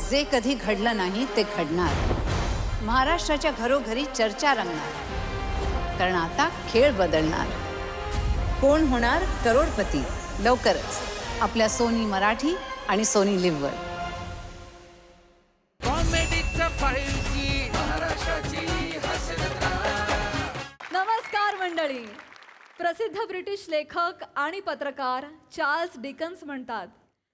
जे कधी घडलं नाही ते घडणार. महाराष्ट्राच्या घरोघरी चर्चा रंगणार. कारण आता खेळ बदलणार. कोण होणार करोडपती लवकरच आपल्या सोनी मराठी आणि सोनी लिव्हवर. नमस्कार मंडळी. प्रसिद्ध ब्रिटिश लेखक आणि पत्रकार चार्ल्स डिकन्स म्हणतात,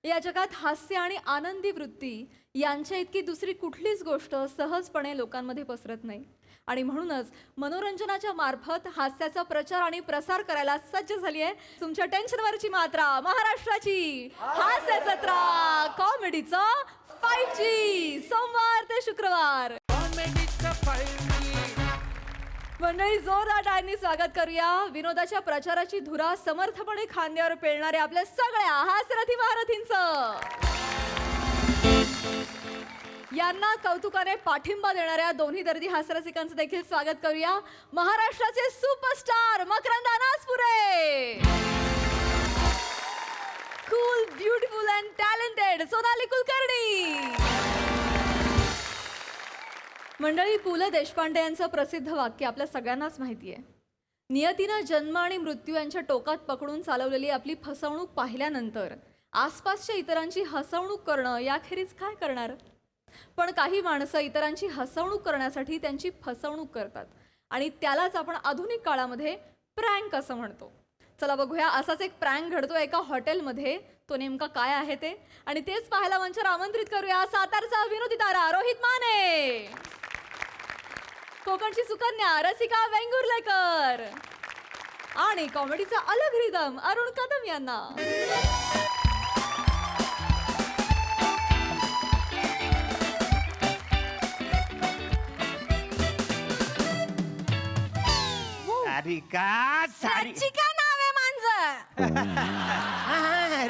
या जगात हास्य आणि आनंदी वृत्ती यांच्या इतकी दुसरी कुठलीच गोष्ट सहजपणे लोकांमध्ये पसरत नाही. आणि म्हणूनच मनोरंजनाच्या मार्फत हास्याचा प्रचार आणि प्रसार करायला सज्ज झाली आहे तुमच्या टेन्शनवरची मात्रा, महाराष्ट्राची हास्य जत्रा, कॉमेडीचं 5G. सोमवार ते शुक्रवार. मंडळी, जोरदार टाळ्यांनी स्वागत करूया विनोदाच्या प्रचाराची धुरा समर्थपणे खांद्यावर पेलणाऱ्या आपल्या सगळ्या हास्यरथी महारथींचं. यांना कौतुकाने पाठिंबा देणाऱ्या दोन्ही दर्दी हास्यरसिकांचं देखील स्वागत करूया. महाराष्ट्राचे superstar Makarand Anaspure, cool, beautiful and talented Sonali Kulkarni. मंडळी, पु ल देशपांडे यांचं प्रसिद्ध वाक्य आपल्या सगळ्यांनाच माहिती आहे. नियतीनं जन्म आणि मृत्यू यांच्या टोकात पकडून चालवलेली आपली फसवणूक पाहिल्यानंतर आसपासच्या इतरांची हसवणूक करणं याखेरीज काय करणार. पण काही माणसं इतरांची हसवणूक करण्यासाठी त्यांची फसवणूक करतात आणि त्यालाच आपण आधुनिक काळामध्ये प्रँक असं म्हणतो. चला बघूया, असाच एक प्रँक घडतो एका हॉटेलमध्ये. तो नेमका काय आहे ते आणि तेच पाहायला मंचावर आमंत्रित करूया सातारचा विनोदी तारा रोहित माने, कोकणची सुकन्या रसिका वेंगुर्लेकर आणि कॉमेडीचा अलग रिदम अरुण कदम यांना. रसिका नाव आहे माझं.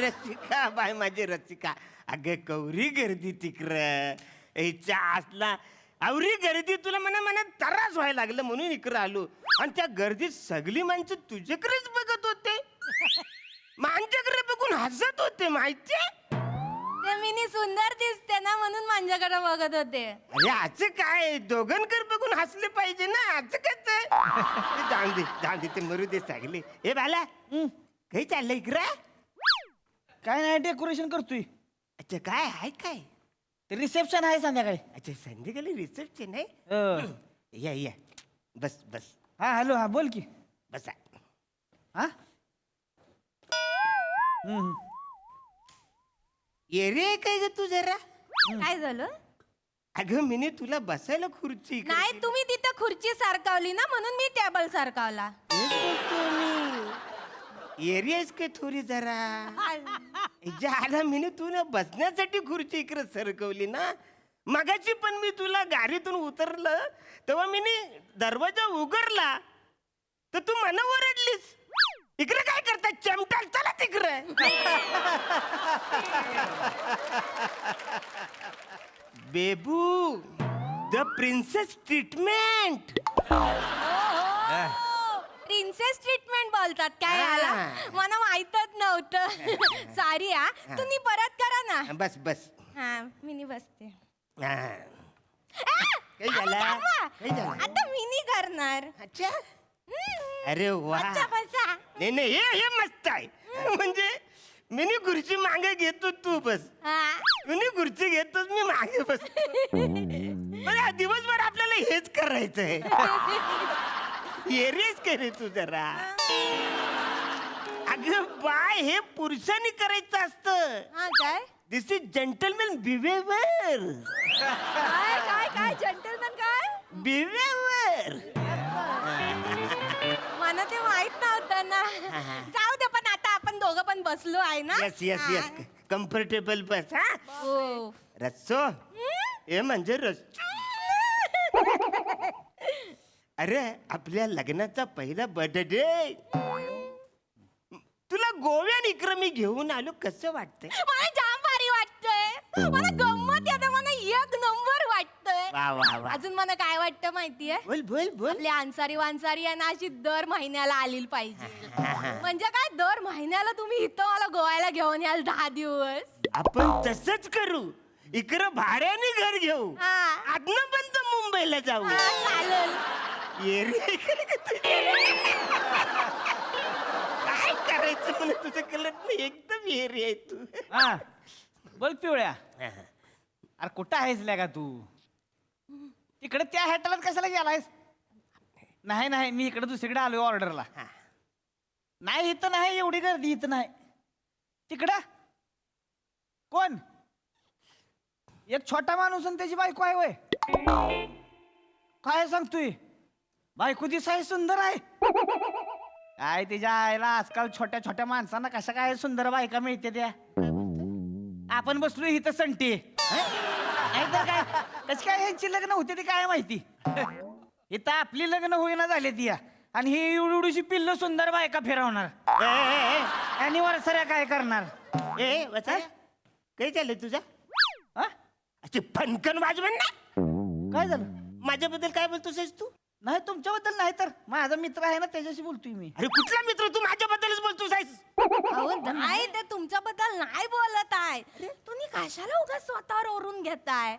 रसिका बाय माझी रसिका. अगं कवरी गर्दी तिकडं याच्या असला आवरी गर्दी तुला म्हणा त्रास व्हायला लागलं म्हणून इकडं आलो. आणि त्या गर्दीत सगळी माणसं तुझ्याकडेच बघत होते, माझ्याकडे बघून हसत होते माहितीये. ते मी सुंदर दिसते ना म्हणून माझ्याकडे बघत होते. अरे असं काय, दोघांकडे बघून हसले पाहिजे ना, असं काय. जाऊ दे ते मरू दे सगळे. हे बाला काही चाललंय इकडं? काय नाही, डेकोरेशन करतोय. अच्छा, काय आहे काय? ते रिसेप्शन आहे संध्याकाळी. अच्छा, संध्याकाळी रिसेप्शन आहे. या बस बस. हा हॅलो, हा बोल की. बसा. हा ये रे, काय ग तू जरा. काय झालं? अगं मिनी तुला बसायला खुर्ची नाही, तुम्ही तिथे खुर्ची सारकावली ना म्हणून मी टेबल सारकावला. एरियाच काय थोडी जरा आला मिनी तू ना बसण्यासाठी खुर्ची इकडे सरकवली ना. मगाची पण मी तुला गाडीतून उतरलं तेव्हा मी दरवाजा उघडला तर तू मला ओरडलीस. इकडे काय करता चमटाल, चला तिकडे. बेबू the princess treatment. Princess treatment बोलतात काय याला? मला माहीतच नव्हतं. सॉरी हा. तुम्ही परत करा ना. बस बस. हा, मी बसते. काही झालं? आता मी करणार. अच्छा, अरे वा. अच्छा, बसा. नाही हे मस्त आहे. म्हणजे मी खुर्ची मागे घेतो, तू बस. मी खुर्ची घेतोच, मी मागे बस. दिवसभर आपल्याला हेच करायचंय. एरियाच करे तू जरा. अगं बाय, हे पुरुषांनी करायचं असतं. काय दिस इज जेंटलमॅन बिहेवियर. काय काय काय जेंटलमॅन काय बिहेवियर. मला ते माहित नव्हतं ना. जाऊ दे, पण आता आपण दोघं पण बसलो आहे ना. यस यस यस, कम्फर्टेबल बस. हा हो. रस्सो, हे म्हणजे रस्सो. अरे आपल्या लग्नाचा पहिला बर्थडे. तुला गोव्यान इकडं मी घेऊन आलो, कसं वाटतंय? मला जाम भारी वाटतंय. मला गंमत येते, मला एक नंबर वाटतंय. वा वा वा. अजून मला काय वाटतं माहितीये? बोल बोल बोल. आपली अन्सारी वान्सारी आहे ना, अशी दर महिन्याला आलेली पाहिजे. म्हणजे काय, दर महिन्याला तुम्ही इथं मला गोव्याला घेऊन याल 10 दिवस. आपण तसंच करू. इकडं भाड्याने घर घेऊ हा. आदनं पण तर मुंबईला जाऊ हा, चालेल. ये रे इकडे का तुझ्या? काय करायचं मला तुझं कळत नाही एकदम एरी आहे तू हा बोल पिवळ्या अरे कुठं आहेस का तू तिकडे त्या हॅटेलात कशाला गेलायस? नाही नाही मी इकडे दुसरीकडे आलोय ऑर्डरला. नाही इथं नाही एवढी गर्दी इथं नाही. तिकडं कोण? एक छोटा माणूस आणि त्याची बायको आहे वय. काय सांगतोय? बायको दिसाय सुंदर आहे. काय तिच्या आईला आजकाल छोट्या छोट्या माणसांना कशा काय सुंदर बायका मिळते त्या. आपण बसलो इथं संटी नाहीतर काय कशी काय ह्यांची लग्न होते ती काय माहिती. इथं आपली लग्न होईना झाली ती आणि ही एवढीशी पिल्ल सुंदर बायका फिरवणार आणि वरसऱ्या काय करणार. ए वचा काय झालं तुझा हा? अशी फणकन वाजवण ना काय झालं? माझ्याबद्दल काय बोलतोस तू नाही तुमच्याबद्दल नाही तर माझा मित्र आहे ना त्याच्याशी बोलतोय मी. अरे कुठला मित्र तू माझ्याबद्दलच बोलतोस अहो नाही ते तुमच्याबद्दल नाही बोलत आहे. तुम्ही कशाला उगाच स्वतःवर ओरून घेताय?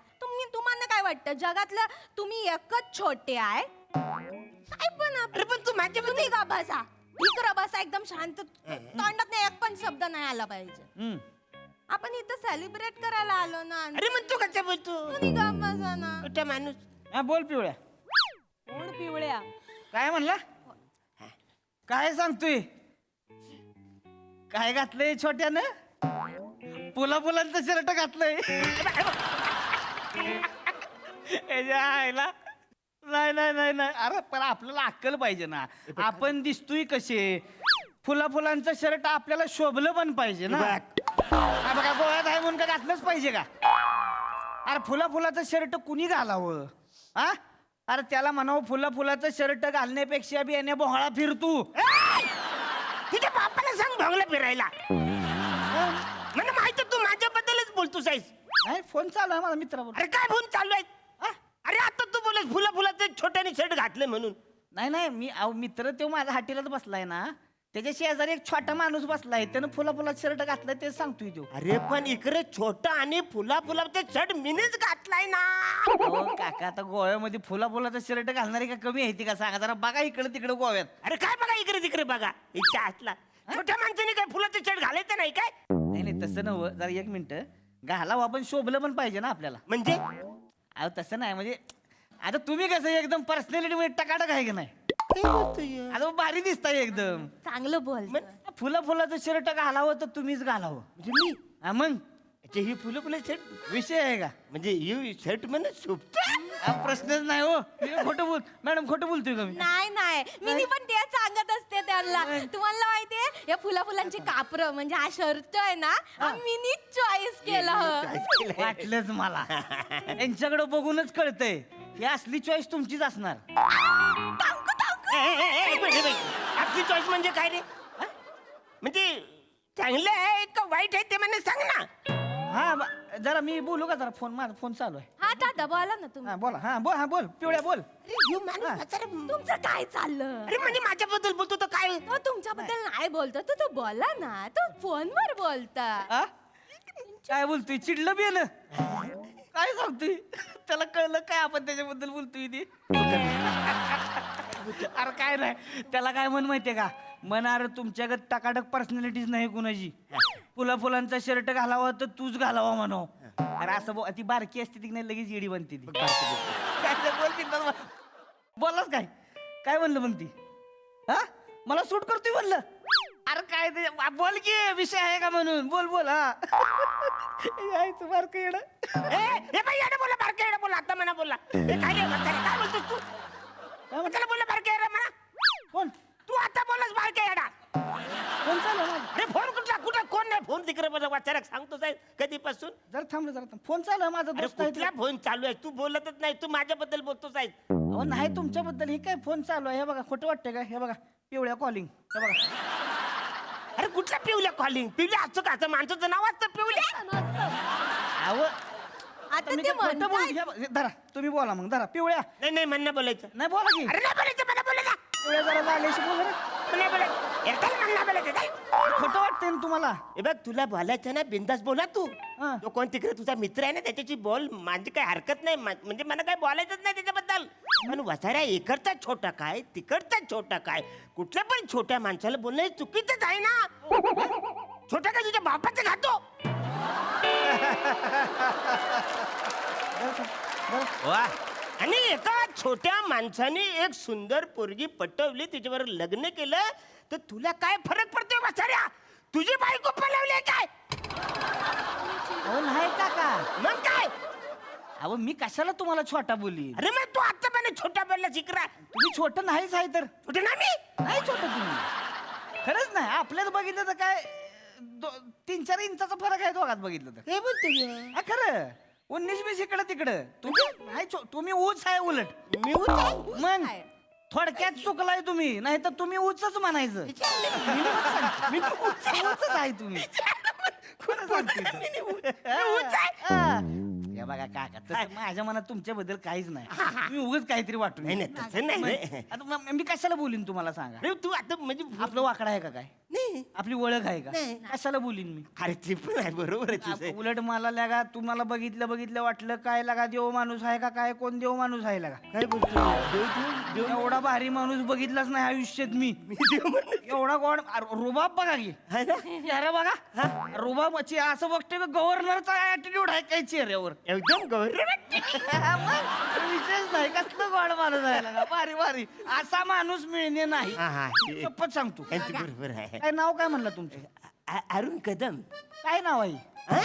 तुम्हाला काय वाटतं जगातलं तुम्ही एकच छोटे आहे? काय पण अरे पण तू माझ्याबद्दल तुम्ही का बसा इकडं बसा एकदम शांत तोंडात एक पण शब्द नाही आला पाहिजे. हम्म. आपण इथं सेलिब्रेट करायला आलो ना. अरे पण तू कसा बोलतो तुम्ही का बसा ना. कुठला माणूस हा बोल पिवळ्या. कोण पिवळ्या? काय म्हणला? काय सांगतोय? काय घातलंय छोट्यानं? पुलांचं शर्ट घातलंय. याच्या आईला नाही नाही नाही नाही अरे पण आपल्याला अक्कल पाहिजे ना. आपण दिसतोय कसे फुलांचं शर्ट आपल्याला शोभलं पण पाहिजे ना. हा बघा गोळ्यात आहे म्हणून का घातलंच पाहिजे का? अरे फुलाचं शर्ट कुणी घालावं? हा अरे त्याला म्हणावं फुलाचं शर्ट घालण्यापेक्षा बी याने बोहळा फिरतू. तुझ्या बापाला सांग भोंगला फिरायला. मला माहिती तू माझ्याबद्दलच बोलतोस आहेस. नाही फोन चालू आहे माझा मित्राबरोबर. अरे काय फोन चालू आहे? अरे आता तू बोलस फुलाचं छोट्याने शर्ट घातलं म्हणून. नाही नाही मी मित्र तो माझ्या हाटीलाच बसलाय ना त्याच्या शेजारी एक छोटा माणूस बसलाय त्यानं फुलाचं शर्ट घातलाय ते सांगतोय तो. अरे पण इकडे छोटा आणि फुलाचे शर्ट मीनेच घातलाय ना. अहो काका आता गोव्यामध्ये फुलाचं शर्ट घालणारे का कमी आहे ती का सांगा जरा बघा इकडे तिकडे गोव्यात. अरे काय बघा इकडे तिकडे बघा इच्छा असला छोट्या माणसाने काय फुलाचं शर्ट घालायचं नाही काय? नाही नाही तसं नव्ह जरा एक मिनिट घालावं आपण शोभलं पण पाहिजे ना आपल्याला. म्हणजे अहो तसं नाही म्हणजे आता तुम्ही कसं एकदम पर्सनॅलिटी मध्ये टकाटक आहे की नाही. आता भारी दिसताय एकदम. चांगलं बोल. फुलाचं शर्ट घालावं तर तुम्हीच घालावं. म्हणजे मी हा मग अच्छा ही फुलं शर्ट विषय आहे का? म्हणजे ही शर्ट म्हणत शोभत. हा प्रश्नच नाही हो. मी खोटं बोल मॅडम खोटं बोलतोय का मी? नाही मी पण ते सांगत असते त्यांना. तुम्हाला माहितीये या फुलांची कापरं म्हणजे हा शर्ट आहे ना हा मीनीच चॉईस केला. वाटलंच मला यांच्याकडे बघूनच कळतंय ही असली चॉईस तुमचीच असणार. आपली चॉईस म्हणजे काय रे? म्हणजे चांगलं आहे का वाईट आहे ते मला सांग ना. हा जरा मी बोलू का जरा माझा फोन चालू आहे. हा दादा बोला ना तुम्ही. हा बोला हा बोल पिवळ्या बोल. अरे ह्यो माणूस म्हातारा. तुमचं काय चाललं? अरे म्हणजे माझ्याबद्दल बोलतो तर काय? तो तुमच्याबद्दल नाही बोलतो तो तो बोला ना तो फोनवर बोलता. हा? काय बोलतोय चिडलं बी ना काय सांगतोय त्याला कळलं काय आपण त्याच्याबद्दल बोलतोय ती. अरे काय नाही त्याला काय म्हण माहितीये का म्हण अरे तुमच्याकडे टकाटक पर्सनॅलिटीज नाही कुणाची. फुलांचा शर्ट घालावा तर तूच घालावा म्हणाव. अरे असं ती बारकी असते ती नाही लगेच येडी बनते ती. बोललास काय काय म्हणलं मग ती? हा मला सूट करतोय म्हणलं. अरे काय ते बोल की विषय आहे का म्हणून बोल हा. तू बारकं येडं. ए बाई येडं बोला बारके येडं बोला आता म्हणा बोला. ए, काय रे म्हातारे, काय बोलतोस तू? काय म्हणतो? त्याला बोला बारके येडं म्हणा. कोण तू आता बोलस बारके येडा. कोण चालू आहे? अरे फोन कुठला कुठं कोण नाही फोन तिकडे बघा वाचारक सांगतो साहेब कधीपासून. जरा थांब फोन चालू आहे माझा अरे दोस्त आहे कुठला फोन चालू आहे तू बोलतच नाही तू माझ्याबद्दल बोलतो साहेब. अहो नाही तुमच्याबद्दल हे काय फोन चालू आहे हे बघा खोटं वाटतंय का हे बघा पिवळ्या कॉलिंग हे बघा. अरे कुठल्या पिवल्या कॉलिंग पिवल्या असं का असं माणसाचं नाव असतं पिवल्या. अहो आता मी ते काय खोटं बोल म्हणताय. हे धरा तुम्ही बोला मग धरा पिवळ्या नाही म्हणणं बोलायचं. नाही बोला की अरे नाही बोलायचं मला बोलायचं. पिवळ्या जरा आल्याशी बोल रे. नाही बोलत एकटाच म्हणला बोलत आहे. खोटं वाटतंय ना तुम्हाला? हे बघ तुला बोलायचं ना बिंदास बोला तू. हा. तो कोण तिकडे तुझा मित्र आहे ना त्याच्याशी बोल, माझी काही हरकत नाही. म्हणजे मला काय बोलायचंच नाही त्याच्याबद्दल. पण वसाऱ्या इकडचा छोटा काय तिकडचा छोटा काय, कुठल्या पण छोट्या माणसाला बोलणं हे चुकीचंच आहे ना. छोटा काय तुझ्या बापाचं खातो. वा. आणि एका छोट्या माणसाने एक सुंदर पोरगी पटवली, तिच्यावर लग्न केलं, तर तुला काय फरक पडतोय वसाऱ्या? तुझी बायको पळवली काय? अहो नाही काका. मग काय? अहो मी कशाला तुम्हाला छोटा बोली? अरे मग तू आता पण छोटा बोलला शिकरा. तुम्ही छोट नाहीच आहे तर. छोटे ना मी. नाही छोट तुम्ही. खरंच नाही. आपल्यात बघितलं तर काय 3-4 इंचाचा फरक आहे दोघात बघितलं तर. हे बोलतो हा खरं. 19-20 इकडं तिकडं. तुम्ही नाही तुम्ही ऊच आहे उलट. मी होतो. मग थोडक्यात चुकलाय तुम्ही, नाही तर तुम्ही ऊचच म्हणायचं. मी ऊचच आहे तुम्ही. खरं सांगतोय तो. हा. हे बघा काका, तसं माझ्या मनात तुमच्याबद्दल काहीच नाही. मी उगाच काहीतरी वाटून. नाही नाही तसं नाही रे. आता मी कशाला बोलीन तुम्हाला सांगा? अरे तू आता म्हणजे आपलं वाकडा आहे का काय? नाही. आपली ओळख आहे का? नाही. कशाला बोलीन मी? अरे ते पण आहे, बरोबर आहे तुझं. उलट मला लागा तुम्हाला बघितलं वाटलं काय लागा देव माणूस आहे का काय, कोण देव माणूस आहे लागा? काय बोलतो? एवढा भारी माणूस बघितलाच नाही आयुष्यात मी. एवढा गोड रुबाब बघा की. अरे बघा रुबाबाची असं बघतोय गव्हर्नरचा ऍटिट्यूड आहे काय चेहऱ्यावर. एकदम गौरव. विशेष नाही. कसलं गोड माणूस आहे लागा. भारी भारी असा माणूस मिळणे नाही. हा हा शपथ सांगतो. यांची बरोबर आहे. काय नाव काय म्हणलं तुमचं? अरुण कदम. काय नाव आहे? हा?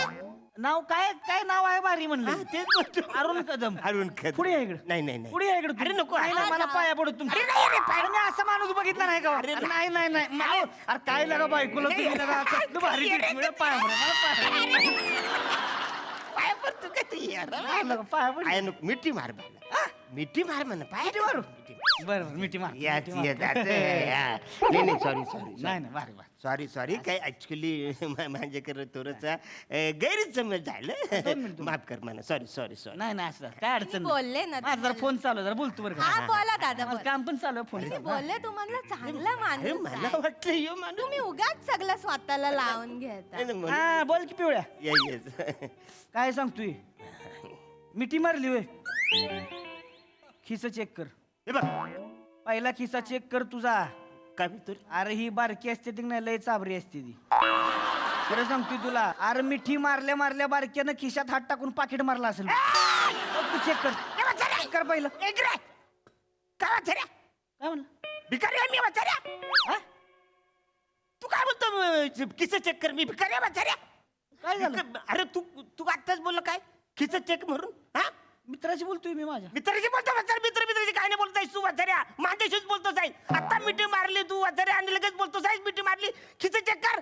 नाव काय काय नाव आहे भारी हा, म्हणलं? तेच बोलतो. अरुण कदम. अरुण कदम. पुढे आहे इकडं. नाही नाही नाही. पुढे आहे इकडं. अरे नको. नाही, नाही, मला पाया पडत तुमच्या. अरे नाही, अरे पाय- अरे मी असा माणूस बघितला नाही का? अरे अरे नाही नाही नाही मला- अरे काय लगा बायकोला तुम्ही लगा कसलं भारी ट्रीटमेंट. पाया पडा मला पाय पडतो का तू यार? लगा पाया पड. पाय नको. मिठी मार मला. मिठी मार म्हणा. पाय मिठी मारू? बरं बरं मिठी मार. याच मिठी मार. याच आता, या. नाही नाही सॉरी सॉरी नाही नाही भारी भारी. सॉरी काय ऍक्च्युली माझ्याकडे थोडंसं गैरसमज झालं. माफ कर मला. सॉरी नाही नाही असं काय अडचण बोलले ना माझा जरा फोन चालू आहे, जरा बोलतो बरं हा का? बोला दादा माझं बोला. काम पण चालू आहे फोन. मी बोलले तुम्हाला चांगला अरे माणूस मला आहे. वाटलं यो माणूस. तुम्ही उगाच सगळं स्वतःला लावून घेता. नाही, नाही, म्हणून- हा बोल की पिवळ्या. Yes. काय सांगतोय? मिठी मारली होय. खिसा चेक कर. हे बघ पहिला खिसा चेक कर तुझा. काय बोलतो रे? अरे ही बारकी असते ती नाही लय चाबरी असते ती. खरं सांगतोय तुला. अरे मिठी मारल्या बारक्यानं खिशात हात टाकून पाकिट मारला असेल. तू चेक कर. हे वाचाऱ्या! चेक कर पहिलं. एक रे! काय वाचाऱ्या? काय म्हणलं? भिकारी आहे मी वाचाऱ्या. हा? तू काय बोलतो? किस चेक कर. मी भिकारी आहे वाचाऱ्या. काय झालं? अरे तू आत्ताच बोललो काय? खिस चेक म्हणून हा? मित्राशी बोलतोय मी माझ्या. मित्राची बोलतो वाचार. मित्राची काय नाही बोलतायस तू वाचाऱ्या? माझ्याशीच बोलतो साहेब. आता मिठी मारली तू वाचाऱ्या आणि लगेच बोलतो साहेब मिठी मारली. खिस चेक कर.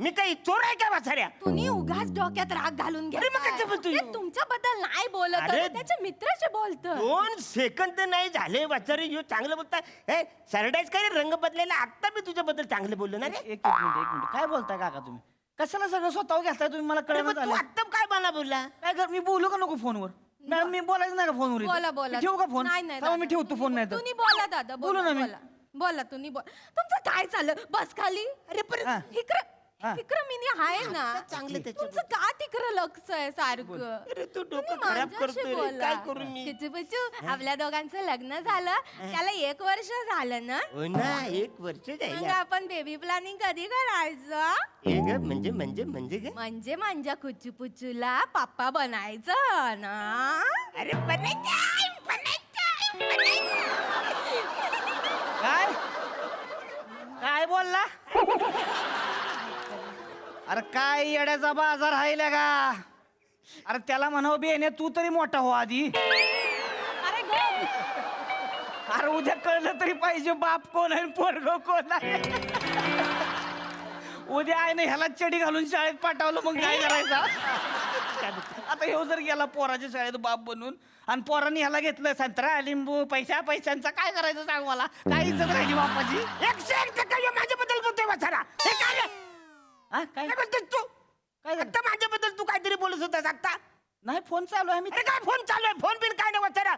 मी काही चोर आहे का वाचाऱ्या? तुम्ही उगाच डोक्यात राग घालून अरे मग कसं बोलतोय? ते तुमच्याबद्दल नाही बोलत अरे, आहे, त्याच्या मित्राशी बोलतो. 2 सेकंद नाही झाले वाचारे यो चांगलं बोलताय. हे सरडाईज काय रे? रंग बदलायला आता मी तुझ्याबद्दल चांगलं बोललो ना रे. एक मिनिट. काय बोलताय काका तुम्ही? कशाला सगळं स्वतःवर घेताय तुम्ही? मला अरे मग कळलं तू आता काय मला बोलला? काय कर मी बोलू का नको फोनवर? मॅडम मी बोलायचं नाही का फोनवर? बोला बोला. मी ठेवू का फोन? नाही नाही थांबा, मी दादा. ठेवतो फोन नाही तर. तुम्ही बोला दादा. बोलू ना मी. बोला तुम्ही बोला. तुमचं काय चाललं? बस खाली. अरे पण हा. हा. इकडं मिनी आहे ना. चांगलं त्याच्यात. तुमचं का तिकडं लक्ष आहे सारखं? अरे तू डोकं तुम्ही खराब माझ्याशी करतोय रे. बोला. काय करू मी? किचूपिचू, आपल्या दोघांचं लग्न झालं त्याला 1 वर्ष झालं ना. हो ना 1 वर्ष मग जाईल. आपण बेबी प्लॅनिंग कधी करायचं? हे ग म्हणजे काय? म्हणजे माझ्या कुचूपुचूला पप्पा बनायचं ना. अरे काय काय बोलला? अरे काय येड्याचा बाजार आहे का? अरे त्याला म्हणावं बेने तू तरी मोठा हो आधी. अरे गो. अरे उद्या कळलं तरी पाहिजे बाप कोण आहे पोरग कोण आहे. उद्या आहे ना ह्याला चडी घालून शाळेत पाठवलं मग काय करायचं? आता ह्यो जर गेला पोराच्या शाळेत बाप बनून आणि पोरांनी ह्याला घेतलं संत्रा लिंबू पैशांचा काय करायचं सांग मला? काय इज्जत राहिली बापाची? 101% माझ्याबद्दल बोलतोय वाचारा. हे काय रे? हा काय काय बोलतोय तू? काय झालं? आता माझ्याबद्दल तू काहीतरी बोलत होतास आता. नाही फोन चालू आहे मी. अरे काय फोन चालू आहे? फोन बिन काय नाही वाचारा.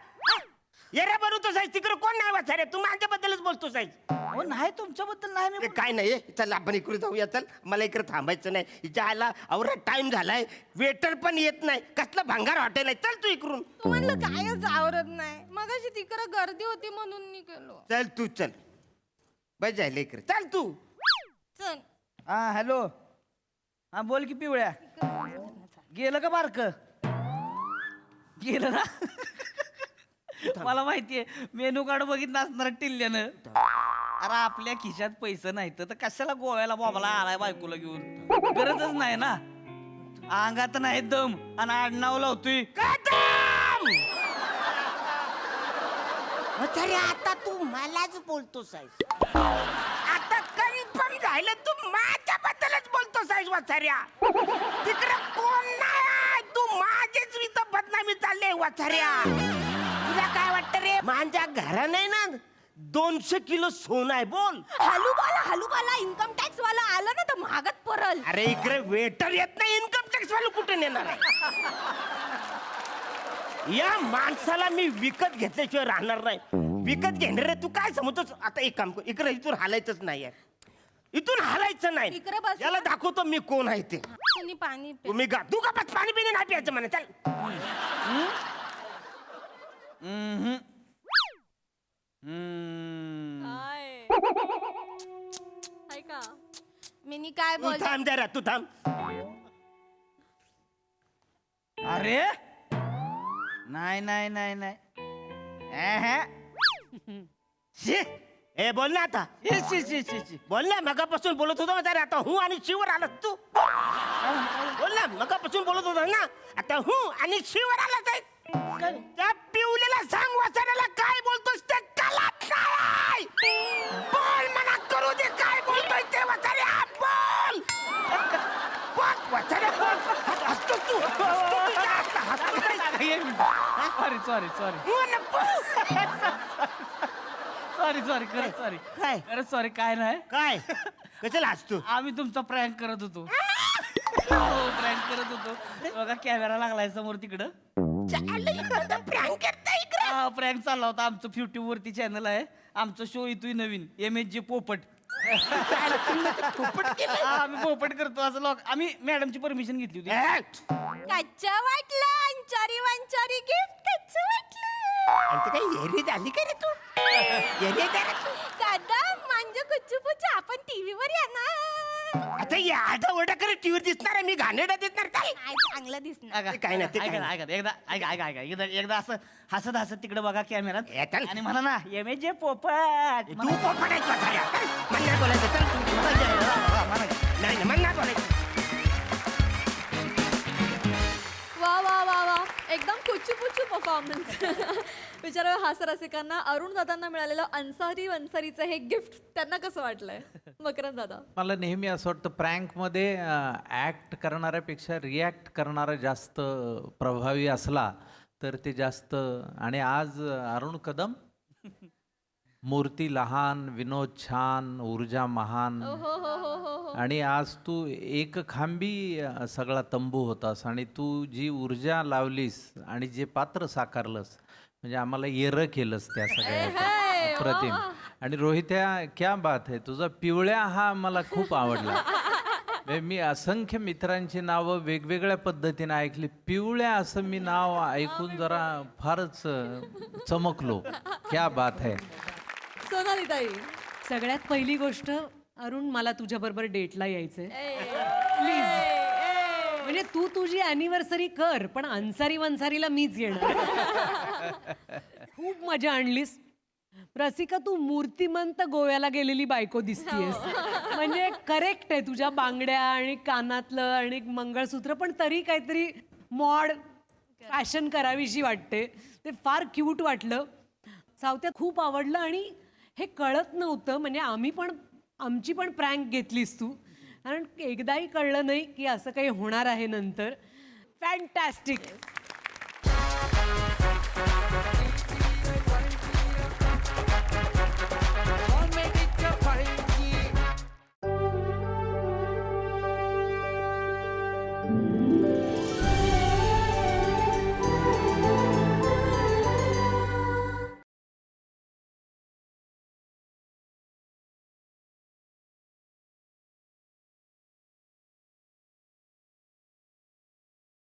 येऱ्या बनवतो बोलतोस आहेस तिकडे कोण नाही वाचारे तू माझ्याबद्दलच बोलतोस आहेस हो नाही तुमच्याबद्दल नाही मी काय नाही चल आपण इकडे जाऊया चल मला इकडे थांबायचं नाही हिच्या आला अवरा टाइम झालाय वेटर पण येत नाही कसलं भंगार हॉटेल आहे चल तू इकडून तू म्हणलं कायच आवरत नाही मगाशी तिकडे गर्दी होती म्हणून मी गेलो चल तू चल बस जायला इकडे चल तू चल हा हॅलो हा बोल की पिवळ्या गेलं का बारक गेलं ना मला माहितीये मेनू कार्ड बघितलं असणार टिल्ल्यानं अरे आपल्या खिशात पैसे नाही तर कशाला गोव्याला बाबाला आलाय बायकोला घेऊन गरजच नाही ना अंगात नाही दम आणि आडनाव लावतोय अरे आता तू मलाच बोलतोस आहेस आता कधी पण राहिलं तू माझ्याबद्दलच बोलतोस आहेस वाचाऱ्या तिकडे कोण नाही तू माझेच इथं बदनामी चालले वाचाऱ्या तुला काय वाटतं रे माझ्या घरा नाही ना 200 किलो सोनं आहे बोल हलूबाला इन्कम टॅक्स वाला आलं ना तर महागात परल अरे इकडे वेटर येत नाही इन्कम टॅक्स वाला कुठे येणार आहे या माणसाला मी विकत घेतल्याशिवाय राहणार नाही विकत घेणार रे तू काय समजतोस आता एक काम कर इकडे इथून हालायचंच नाही यार इथून हालायचं नाही इकडे बस. याला दाखवतो मी कोण आहे ते तुम्ही पाणी प्या. तुम्ही तू का बस पाणी पिणे नाही प्यायचं म्हणा चल ऐका मी काय तू बोल थांब जरा तू थांब अरे नाही नाही नाही नाही शी. ए बोल ना आता शी, शी, शी, शी, शी. बोल ना मगापासून बोलत होतो ना जरा आता हूं आणि शिवर आलास तू बोल ना मगापासून बोलत होतो ना आता हूं आणि शिवर आलास आहे. त्या पिवलेला सांग वाचनाला काय बोलतोस ते कळत नाही बोल मना करू दे काय बोलतोय ते वाचाऱ्या बोल बोल वाचाऱ्या बोल हसतो तू sorry sorry sorry sorry sorry खरंच सॉरी काय? खरंच सॉरी काय नाही काय कशाला हसतो आम्ही तुमचा प्रँक करत होतो प्रँक करत होतो बघा कॅमेरा लागलाय समोर तिकडं प्रँक चालला होता आमचं युट्यूब वरती चॅनल आहे आमचं शो येतोय नवीन MSG पोपट आम्ही पोपट करतो असं लोक आम्ही मॅडमची परमिशन घेतली होती कच्चं वाटलं अंचारी वंचारी गिफ्ट कच्चं वाटलं काही हेरी झाली का रे तू हेरी झाली तू? कदम म्हणजे कुच्चू आपण टीव्ही वर येणार आता यादा ओरडा करे टीव्हीवर दिसणार आहे मी घाणेरडा दिसणार काय काय चांगलं दिसणार ऐका, ते काय नाही, ते काय ऐका, नाही. ऐका, एकदा ऐका ऐका ऐका एकदा असं हसत हसत तिकडे बघा हे, कॅमेरात चल. आणि म्हणा ना MSG पोपट तू पोपटायच वाचाऱ्या मन नाही बोलायचं चल तू नाही नाही, मन नाही बोलायचं वा वा वा वा एकदम कुचू पुचू परफॉर्मन्स बिचारा हास्यरसिकांना अरुण दादांना मिळालेलं अन्सारी वन्सारीचं हे गिफ्ट त्यांना कसं वाटलंय मकरंद दादा मला नेहमी असं वाटतं प्रँकमध्ये ॲक्ट करणाऱ्यापेक्षा रिॲक्ट करणारा जास्त प्रभावी असला तर ते जास्त आणि आज अरुण कदम मूर्ती लहान विनोद छान ऊर्जा महान हो हो हो हो हो आणि आज तू एक खांबी सगळा तंबू होतास आणि तू जी ऊर्जा लावलीस आणि जे पात्र साकारलंस म्हणजे आम्हाला येरं केलंस त्या सगळ्या प्रतिम आणि रोहित्या क्या बात आहे तुझा पिवळ्या हा मला खूप आवडला म्हणजे मी असंख्य मित्रांची नावं वेगवेगळ्या पद्धतीने ऐकली पिवळ्या असं मी नाव ऐकून जरा फारच चमकलो क्या बात आहे सोनाली ताई सगळ्यात पहिली गोष्ट अरुण मला तुझ्या बरोबर डेटला यायचंय म्हणजे तू तुझी अॅनिव्हर्सरी कर पण अन्सारी वन्सारीला मीच येणार खूप मजा आणलीस रसिका तू मूर्तिमंत गोव्याला गेलेली बायको दिसतीयस म्हणजे करेक्ट आहे तुझ्या बांगड्या आणि कानातलं आणि मंगळसूत्र पण तरी काहीतरी मॉड फॅशन करावीशी वाटते ते फार क्यूट वाटलं सावत्यात खूप आवडलं आणि हे कळत नव्हतं म्हणजे आमची पण प्रँक घेतलीस तू कारण एकदाही कळलं नाही की असं काही होणार आहे नंतर फॅन्टॅस्टिक